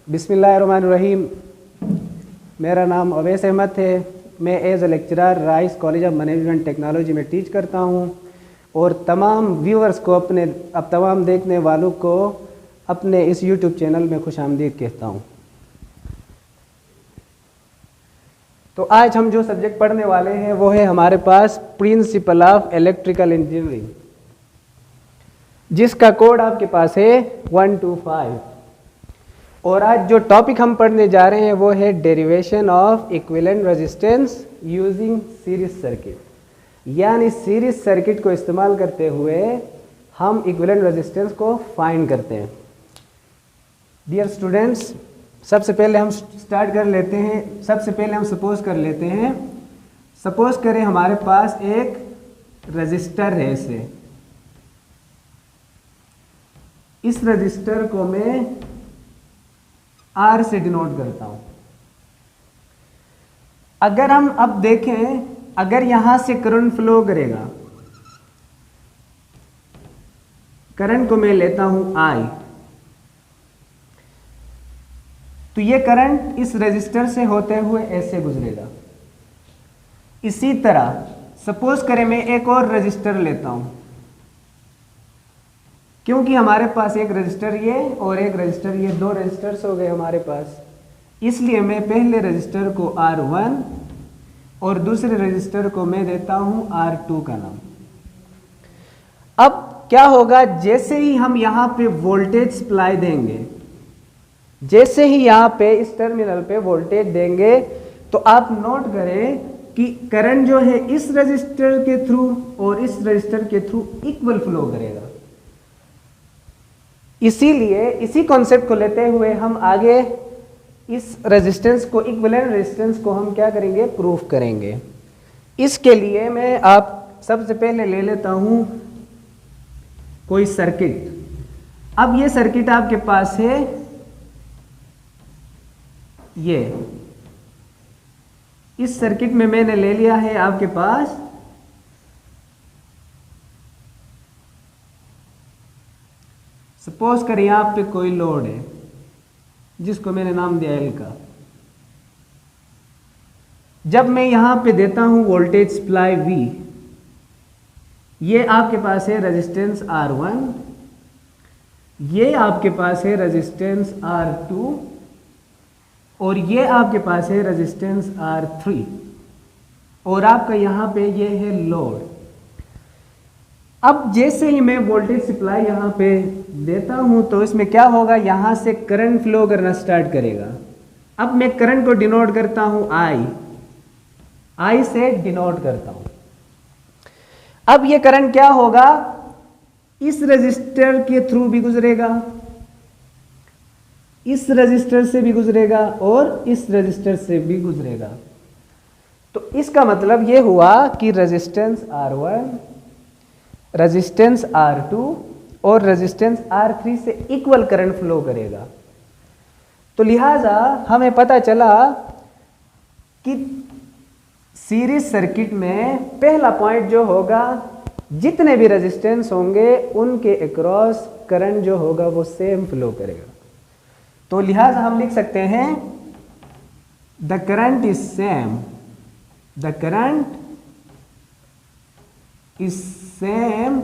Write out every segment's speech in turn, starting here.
बिस्मिल्लाहिर्रहमानिर्रहीम। मेरा नाम अवैस अहमद है। मैं as a lecturer Rice College of Management Technology में टीच करता हूँ और तमाम व्यूअर्स को तमाम देखने वालों को अपने इस यूट्यूब चैनल में खुशामदीद कहता हूँ। तो आज हम जो सब्जेक्ट पढ़ने वाले हैं वो है हमारे पास प्रिंसिपल ऑफ इलेक्ट्रिकल इंजीनियरिंग, जिसका कोड आपके पास है 125। और आज जो टॉपिक हम पढ़ने जा रहे हैं वो है derivation of equivalent resistance using series circuit, यानी सीरीज सर्किट को इस्तेमाल करते हुए हम इक्विवेलेंट रेजिस्टेंस को फाइंड करते हैं। डियर स्टूडेंट्स, सबसे पहले हम स्टार्ट कर लेते हैं। सबसे पहले हम सपोज कर लेते हैं, सपोज करें हमारे पास एक रजिस्टर है। इस रजिस्टर को मैं R से डिनोट करता हूं। अगर हम अब देखें, अगर यहां से करंट फ्लो करेगा, करंट को मैं लेता हूं I, तो ये करंट इस रेजिस्टर से होते हुए ऐसे गुजरेगा। इसी तरह सपोज करें मैं एक और रेजिस्टर लेता हूं, क्योंकि हमारे पास एक रजिस्टर ये और एक रजिस्टर ये, दो रजिस्टर्स हो गए हमारे पास, इसलिए मैं पहले रजिस्टर को R1 और दूसरे रजिस्टर को मैं देता हूं R2 का नाम। अब क्या होगा, जैसे ही हम यहां पे वोल्टेज सप्लाई देंगे, जैसे ही यहां पे इस टर्मिनल पे वोल्टेज देंगे, तो आप नोट करें कि करंट जो है इस रजिस्टर के थ्रू और इस रजिस्टर के थ्रू इक्वल फ्लो करेगा। इसीलिए इसी कॉन्सेप्ट को लेते हुए हम आगे इस रेजिस्टेंस को, इक्विवेलेंट रेजिस्टेंस को हम क्या करेंगे, प्रूफ करेंगे। इसके लिए मैं आप सबसे पहले ले लेता हूं कोई सर्किट। अब ये सर्किट आपके पास है, ये इस सर्किट में मैंने ले लिया है आपके पास सपोज करें यहां पे कोई लोड है जिसको मैंने नाम दिया L का। जब मैं यहां पे देता हूं वोल्टेज सप्लाई V, ये आपके पास है रेजिस्टेंस R1, ये आपके पास है रेजिस्टेंस R2 और ये आपके पास है रेजिस्टेंस R3 और आपका यहां पे ये है लोड। अब जैसे ही मैं वोल्टेज सप्लाई यहां पे देता हूं तो इसमें क्या होगा, यहां से करंट फ्लो करना स्टार्ट करेगा। अब मैं करंट को डिनोट करता हूं I से डिनोट करता हूं। अब ये करंट क्या होगा, इस रजिस्टर के थ्रू भी गुजरेगा, इस रजिस्टर से भी गुजरेगा और इस रजिस्टर से भी गुजरेगा। तो इसका मतलब ये हुआ कि रेजिस्टेंस R1, रेजिस्टेंस R2 और रेजिस्टेंस R3 से इक्वल करंट फ्लो करेगा। तो लिहाजा हमें पता चला कि सीरीज सर्किट में पहला पॉइंट जो होगा, जितने भी रेजिस्टेंस होंगे उनके अक्रॉस करंट जो होगा वो सेम फ्लो करेगा। तो लिहाजा हम लिख सकते हैं the current is same, the current is same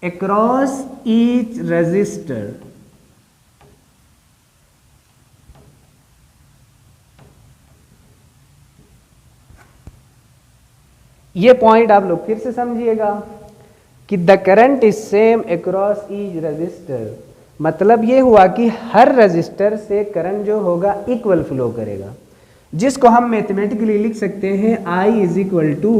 across each resistor। ये पॉइंट आप लोग फिर से समझिएगा कि the current is same across each resistor, मतलब ये हुआ कि हर रजिस्टर से करंट जो होगा इक्वल फ्लो करेगा, जिसको हम मैथमेटिकली लिख सकते हैं I इज इक्वल टू,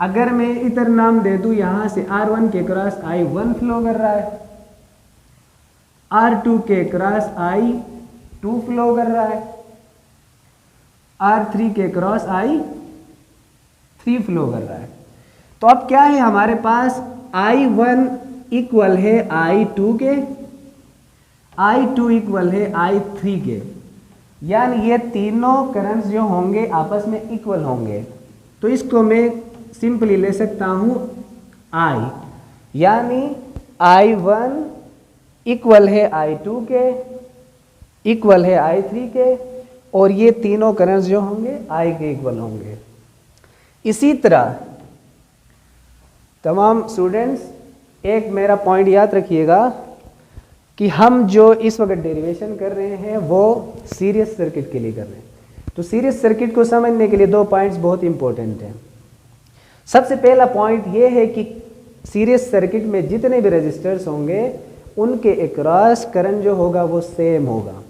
अगर मैं इधर नाम दे दूं, यहां से R1 के क्रॉस I1 फ्लो कर रहा है, R2 के क्रॉस I2 फ्लो कर रहा है, R3 के क्रॉस I3 फ्लो कर रहा है। तो अब क्या है हमारे पास, I1 इक्वल है I2 के, I2 इक्वल है I3 के, यानी ये तीनों करंट्स जो होंगे आपस में इक्वल होंगे। तो इसको मैं सिंपली ले सकता हूं I, यानी I1 इक्वल है I2 के, इक्वल है I3 के, और ये तीनों करंट्स जो होंगे I के इक्वल होंगे। इसी तरह तमाम स्टूडेंट्स एक मेरा पॉइंट याद रखिएगा कि हम जो इस वक्त डेरिवेशन कर रहे हैं वो सीरीज सर्किट के लिए कर रहे हैं। तो सीरीज सर्किट को समझने के लिए दो पॉइंट्स बहुत इंपॉर्टेंट हैं। सबसे पहला पॉइंट ये है कि सीरीज सर्किट में जितने भी रजिस्टर्स होंगे उनके अक्रॉस करंट जो होगा वो सेम होगा।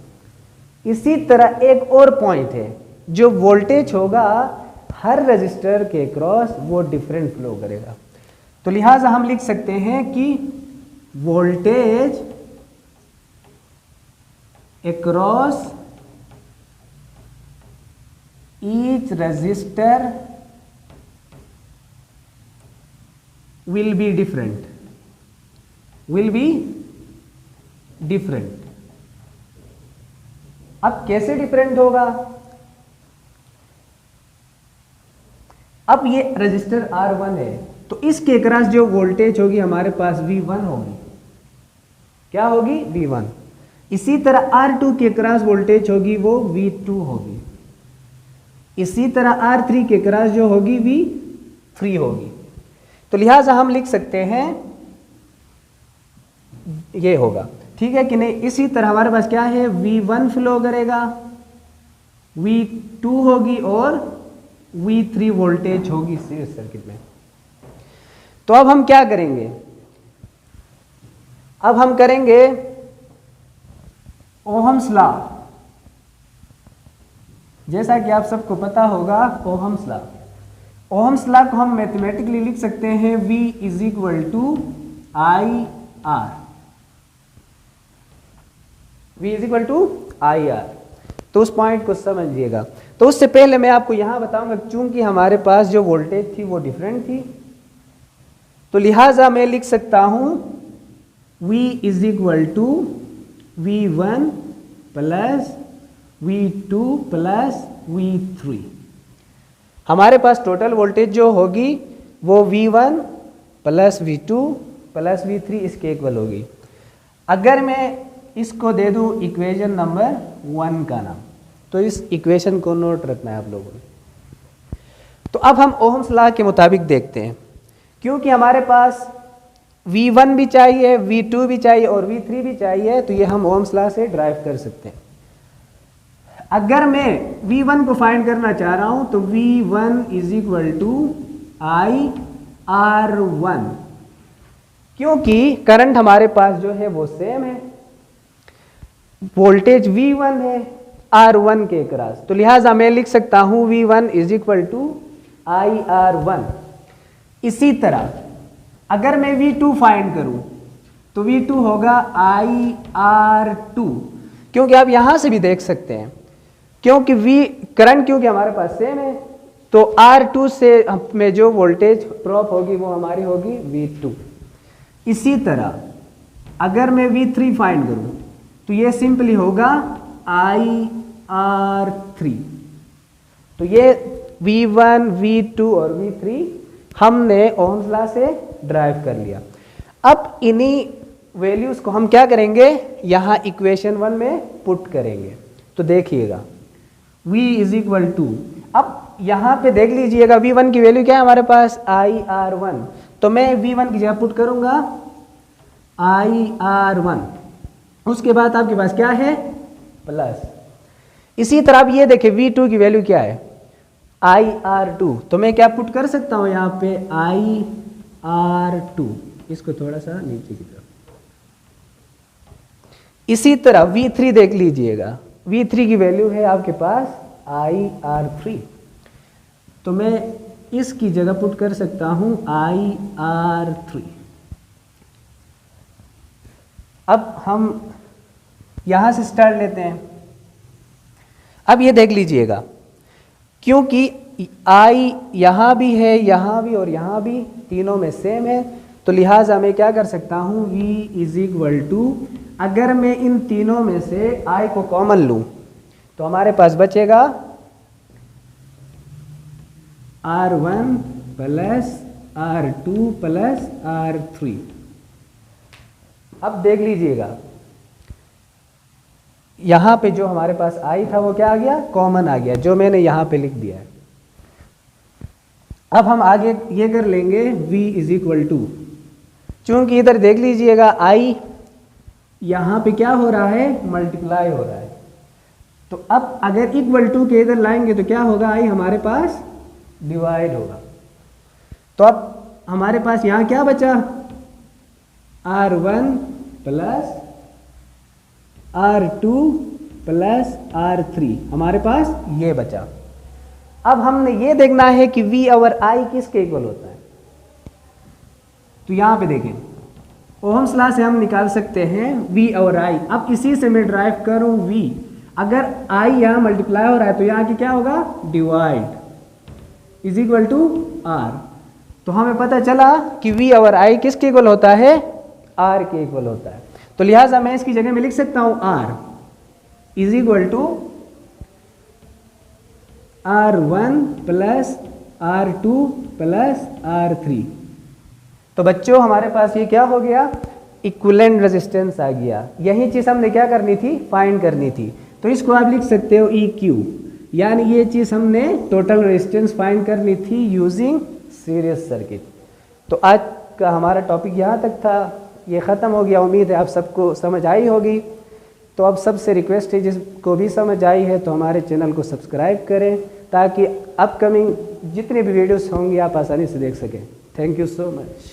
इसी तरह एक और पॉइंट है, जो वोल्टेज होगा हर रजिस्टर के अक्रॉस वो डिफरेंट फ्लो करेगा। तो लिहाजा हम लिख सकते हैं कि voltage across each resistor will be different, will be different। अब कैसे डिफरेंट होगा? अब ये रजिस्टर R1 है तो इसके अक्रॉस जो वोल्टेज होगी हमारे पास V1 होगी। क्या होगी? V1। इसी तरह R2 के अक्रॉस वोल्टेज होगी वो V2 होगी। इसी तरह R3 के अक्रॉस जो होगी V3 होगी। तो लिहाजा हम लिख सकते हैं ये होगा, ठीक है कि नहीं। इसी तरह हमारे पास क्या है, V1 फ्लो करेगा, V2 होगी और V3 वोल्टेज होगी सीरीज सर्किट में। तो अब हम क्या करेंगे? अब हम करेंगे ओहम्स लॉ। जैसा कि आप सबको पता होगा ओहम्स लॉ। ओहम्स लॉ को हम मैथमेटिकली लिख सकते हैं V is equal to I R. V is equal to I R. तो उस पॉइंट को समझिएगा। तो उससे पहले मैं आपको यहां बताऊंगा, चूंकि हमारे पास जो वोल्टेज थी वो डिफरेंट थी, तो लिहाजा मैं लिख सकता हूं V is equal to V1 plus V2 plus V3। हमारे पास टोटल वोल्टेज जो होगी वो V1 plus V2 plus V3 इसके इक्वल होगी। अगर मैं इसको दे दूं इक्वेशन नंबर 1 का नाम, तो इस इक्वेशन को नोट रखना है आप लोगों ने। तो अब हम ओहम्स लॉ के मुताबिक देखते हैं, क्योंकि हमारे पास V1 भी चाहिए, V2 भी चाहिए और V3 भी चाहिए, तो ये हम ओहम्स लॉ से ड्राइव कर सकते हैं। अगर मैं V1 को फाइंड करना चाह रहा हूं तो V1 is equal to I R1, क्योंकि करंट हमारे पास जो है वो सेम है, वोल्टेज V1 है R1 के अक्रॉस। तो लिहाजा मैं लिख सकता हूं V1 is equal to I R1। इसी तरह अगर मैं V2 फाइंड करूं तो V2 होगा आई R2, क्योंकि आप यहां से भी देख सकते हैं, क्योंकि करंट क्योंकि हमारे पास सेम है, तो R2 से में जो वोल्टेज ड्रॉप होगी वो हमारी होगी V2। इसी तरह अगर मैं V3 फाइंड करूं तो ये सिंपली होगा आई R3। तो ये V1, V2 और V3 हमने ओहम्स लॉ से ड्राइव कर लिया। अब इन्हीं वैल्यूज को हम क्या करेंगे, यहां इक्वेशन 1 में पुट करेंगे। तो देखिएगा V इज इक्वल टू, अब यहां पे देख लीजिएगा V1 की वैल्यू क्या है हमारे पास, आई R1। तो मैं V1 की जगह पुट करूंगा आई R1, उसके बाद आपके पास क्या है प्लस। इसी तरह अब ये देखिए V2 की वैल्यू क्या है, आई R2। तो मैं क्या पुट कर सकता हूं यहां पे आई R2, इसको थोड़ा सा नीचे की तरफ। इसी तरह V3 देख लीजिएगा, V3 की वैल्यू है आपके पास आई R3। तो मैं इसकी जगह पुट कर सकता हूं आई R3। अब हम यहां से स्टार्ट लेते हैं। अब ये देख लीजिएगा, क्योंकि आई यहां भी है, यहां भी और यहां भी, तीनों में सेम है, तो लिहाजा मैं क्या कर सकता हूं V इज इक्वल टू, अगर मैं इन तीनों में से I को कॉमन लूं तो हमारे पास बचेगा R1 plus R2 plus R3। अब देख लीजिएगा, यहाँ पे जो हमारे पास आई था वो क्या आ गया, कॉमन आ गया, जो मैंने यहाँ पे लिख दिया है। अब हम आगे ये कर लेंगे v इज इक्वल टू, चूंकि इधर देख लीजिएगा i यहाँ पे क्या हो रहा है, मल्टीप्लाई हो रहा है, तो अब अगर इक्वल टू के इधर लाएंगे तो क्या होगा, i हमारे पास डिवाइड होगा। तो अब हमारे पास यहाँ क्या बचा, R1 plus R2 plus R3, हमारे पास ये बचा। अब हमने ये देखना है कि V और I किसके इक्वल होता है। तो यहाँ पे देखें, ओहम्स लॉ से हम निकाल सकते हैं V और I। अब इसी से मैं ड्राइव करूँ V, अगर I यहाँ मल्टीप्लाई हो रहा है तो यहाँ की क्या होगा, divide is equal to R। तो हमें पता चला कि V और I किसके इक्वल होता है, R के इक्वल होता है। तो लिहाजा मैं इसकी जगह में लिख सकता हूँ R is equal to R1 plus R2 plus R3। तो बच्चों हमारे पास ये क्या हो गया, इक्विवेलेंट रेजिस्टेंस आ गया। यही चीज़ हमने क्या करनी थी, फाइंड करनी थी। तो इसको आप लिख सकते हो EQ, यानी ये चीज़ हमने टोटल रेजिस्टेंस फाइंड करनी थी यूजिंग सीरीज सर्किट। तो आज का हमारा टॉपिक यहाँ तक था, ये ख़त्म हो गया। उम्मीद है आप सबको समझ आई होगी। तो अब सबसे रिक्वेस्ट है, जिसको भी समझ आई है तो हमारे चैनल को सब्सक्राइब करें, ताकि अपकमिंग जितने भी वीडियोस होंगी आप आसानी से देख सकें। Thank you so much.